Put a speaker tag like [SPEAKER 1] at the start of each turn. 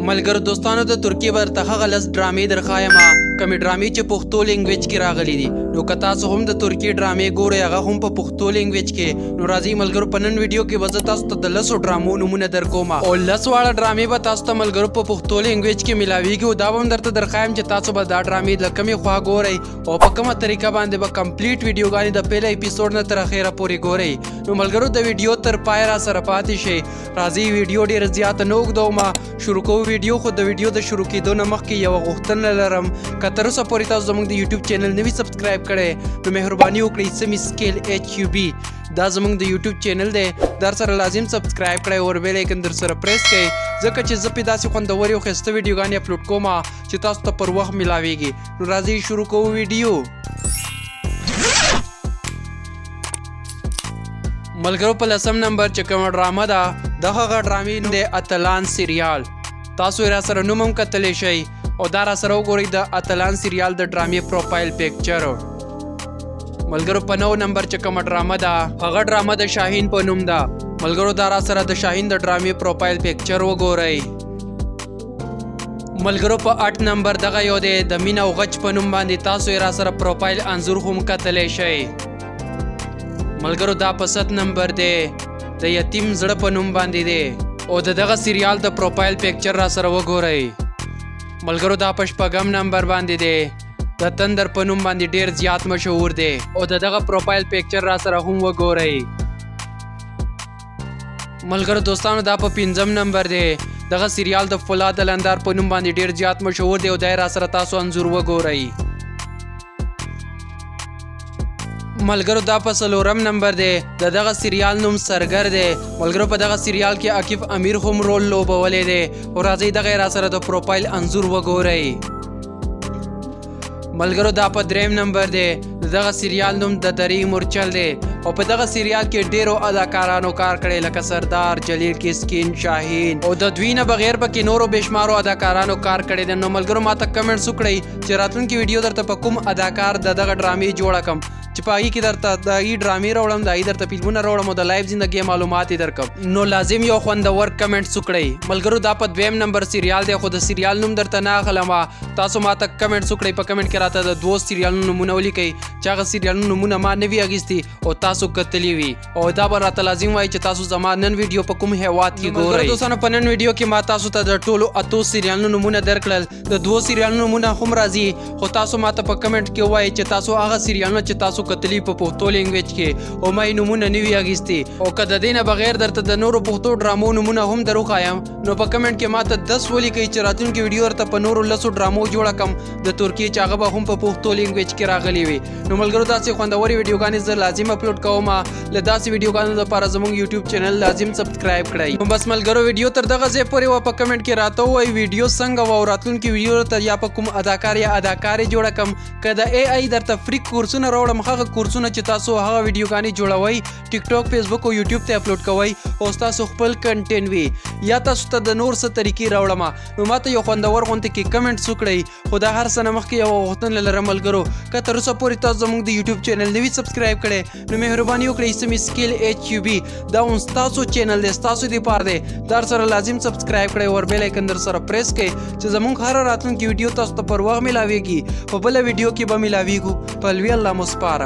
[SPEAKER 1] ملګرو دوستانو د ترکیه برته هغه لس ډرامې درخوایم کمی ډرامې چې پښتو لینګویج کې راغلي دي نو که تاسو هم د ترکیه ډرامې ګورئ هغه هم په پښتو لینګویج کې نو راځئ ملګرو په نن ویډیو کې به زه تاسو ته د لسو ډرامو نومونه درکوم او لس واړه ډرامې به تاسو ته ملګرو په پښتو لینګویج کې ملاویږي او دا به هم درته درخوایم چې تاسو به دا ډرامې له کمې خوا ګورئ او په کومه طریقه باندې به کمپلیټ ویډیوګانې د پیله اپیسوډ نه تر اخره پورې ګورئ نو ملګرو د ویډیو تر پای را سره پاتې شئ راځئ ویډیو ډېره زیاته نه اوږدوم شروع کوو ویډیو خو د ویډیو د شروع کېدو نه مخکې یوه غوښتنه لرم که تر اوسه پورې تاسو زموږ د یوټیوب چینل نه وي سبسکرایب کړی نو مهرباني وکړئ سمی سکیل HUB دا زموږ د یوټیوب چینل دی در سره لازم سبسکرایب کړئ او بیل آیکن در سره پریس کړئ ځکه چې زه پې داسې خوندورې او ښایسته ویډیوګانې اپلوډ کوم چې تاسو ته پر وخت ملاویږي نو راځئ شروع کوو ویډیو ملګرو په لسم نمبر چې کومه ډرامه ده د هغه ډرامې نوم دی اتلان سیریال تاسو یې را سره نوم هم کتلی شئ او دا را سره وګورئ د اتلان سیریال د ډرامې پروفایل پکچر ملګرو په 9 نمبر چې کومه ډرامه ده هغه ډرامه د شاهین په نوم ده ملګرو دا را سره د شاهین د ډرامې پروفایل پکچر وګورئ ملګرو په 8 نمبر دغه یو دی د مینه او غچ په نوم باندې تاسو یې را سره پروفایل انځور هم کتلی شئ ملګرو دا په 7 نمبر دی د یتیم زړه په نوم باندې دی او دغه سیریال د پروفایل پکچر را سره وګورئ ملګرو دا په 8 نمبر باندې دی د تندر په نوم باندې ډیر زیات مشهور دی او دغه پروفایل پکچر را سره هم وګورئ ملګرو دوستانو دا په 5 نمبر دی دغه سیریال د فولاد لندار په نوم باندې ډیر زیات مشهور دی او دا را سره تاسو انځور وګورئ ملګرو دا په 4 نمبر دی دغه سیریال نوم سرګر دی ملګرو په دغه سیریال کې عاکف امیر هم رول لوبولی دی او راځئ دغه را سره د پروفایل انځور وګورئ ملګرو دا په 3 نمبر دی دغه سیریال نوم د درې مورچل دی او په دغه سیریال کې ډیرو اداکارانو کار کړی لکه سردار جلیل کسکین شاهین او د دوی نه بغیر پکې نورو بېشمارو اداکارانو کار کړی دی نو ملګرو ماته کمنټس وکړئ چې راتلونکي ویډیو درته په کوم اداکار دغه ډرامې جوړه کړم چې په هغې کې درته د هغې ډرامې راوړم د هغې درته فلمونه راوړم او د لایف زندګۍ معلومات یې درکړم نو لازم یو خوندور کمنټس وکړئ ملګرو دا په 2 نمبر سیریال دی خو د سیریال نوم درته نه اخلم تاسو ماته کمنټس وکړئ په کمنټ کې راته د 2 سیریالونو نومونه ولیکئ چې هغه سیریالونو نومونه ما نه وي اخیستي او تاسو کتلي وي او دا به راته لازم وایي چې تاسو زما نن ویډیو په کوم هیواد کې ګورئ دوستانو په نن ویډیو کې ما تاسو ته د ټولو 8 سیریالونو نومونه درکړل د 2 سیریالونو نومونه هم راځي خو تاسو ماته په کمنټ کې وایئ چې تاسو هغه سیریالونه چې تاسو کتلي په پښتو لینګویج کې او ما یې نومونه نه وي اخیستي او که د دې نه بغیر درته د نورو پښتو ډرامو نومونه هم دروښایم نو په کمنټ کې ماته 10 ولیکئ چې راتلونکي ویډیو ورته په نورو 10 ډرامو جوړه کړم د ترکیې چې هغه به هم په پښتو لینګویج کې راغلي وي نو ملګرو داسې خوندورې ویډیوګانې زه لازم اپلوډ کوم له داسې ویډیوګانو لپاره زموږ یوټیوب چینل لازم سبسکرایب کړئ نو بس ملګرو ویډیو تر دغه ځای پورې وه په کمنټ کې راته ووایئ ویډیو څنګه وه او راتلونکي ویډیو ته یا په کوم اداکار یا اداکارې جوړه کړم که د AI درته فری کورسونه راوړم هغه کورسونه چې تاسو هغه ویډیوګانې جوړوئ ټیک ټاک فیسبوک او یوټیوب ته اپلوډ کوئ او ستاسو خپل کنټینټ وي یا تاسو ته د نور څه طریقې راوړم نو ماته یو خوندور غونډې کې کمنټس وکړئ خو دا هر څه نه مخکې یوه غوښتنه لرم ملګرو که تر اوسه پورې تاسو زموږ د یوټیوب چینل نه وي سبسکرایب کړی نو مهرباني وکړئ سمی سکیل HUB دا هم ستاسو چینل دی ستاسو دپاره دی در سره لازم سبسکرایب کړئ او بیل آیکن در سره پریس کړئ چې زموږ هره راتلونکي ویډیو تاسو ته پر وخت ملاویږي په بله ویډیو کې به ملاویږو په الوی الله مو سپاره